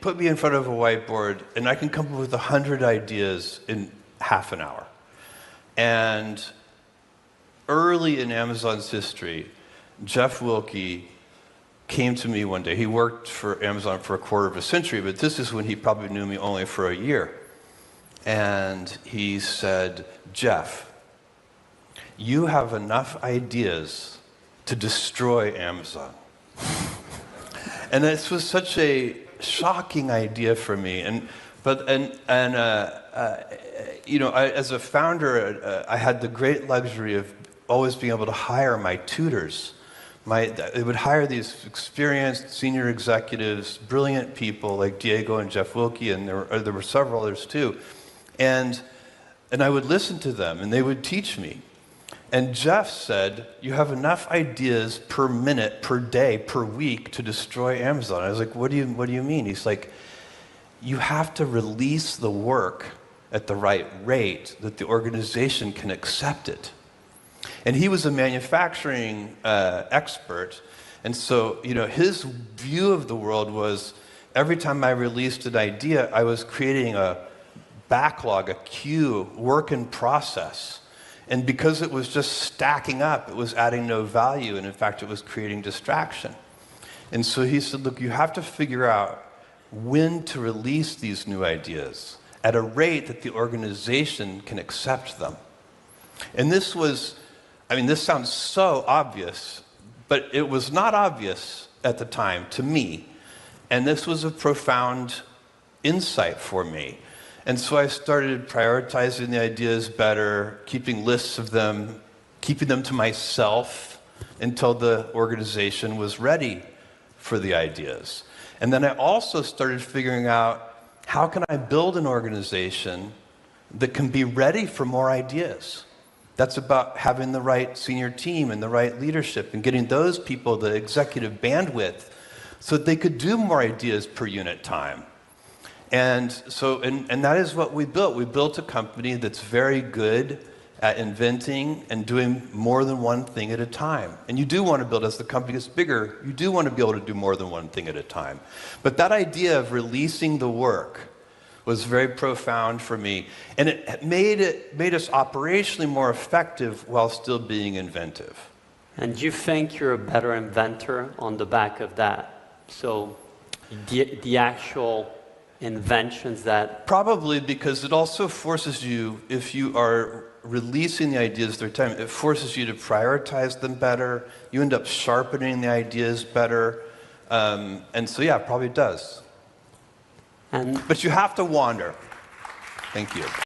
put me in front of a whiteboard, and I can come up with 100 ideas in half an hour. And early in Amazon's history, Jeff Wilke came to me one day. He worked for Amazon for a quarter of a century, but this is when he probably knew me only for a year. And he said, Jeff, you have enough ideas to destroy Amazon. And this was such a shocking idea for me. As a founder, I had the great luxury of always being able to hire my tutors. They would hire these experienced senior executives, brilliant people like Diego and Jeff Wilke, and there were several others too. And I would listen to them, and they would teach me. And Jeff said, you have enough ideas per minute, per day, per week to destroy Amazon. I was like, what do you mean? He's like, you have to release the work at the right rate that the organization can accept it. And he was a manufacturing expert. And so, his view of the world was every time I released an idea, I was creating a backlog, a queue, work in process. And because it was just stacking up, it was adding no value, and in fact, it was creating distraction. And so he said, look, you have to figure out when to release these new ideas at a rate that the organization can accept them. And this sounds so obvious, but it was not obvious at the time to me. And this was a profound insight for me. And so I started prioritizing the ideas better, keeping lists of them, keeping them to myself until the organization was ready for the ideas. And then I also started figuring out, how can I build an organization that can be ready for more ideas? That's about having the right senior team and the right leadership and getting those people the executive bandwidth so that they could do more ideas per unit time. And that is what we built. We built a company that's very good at inventing and doing more than one thing at a time. And you do want to build, as the company gets bigger, you do want to be able to do more than one thing at a time. But that idea of releasing the work was very profound for me. And it made us operationally more effective while still being inventive. And do you think you're a better inventor on the back of that? So the actual inventions that... Probably, because it also forces you, if you are releasing the ideas their time, it forces you to prioritize them better. You end up sharpening the ideas better. And so, yeah, it probably does. But you have to wander. Thank you.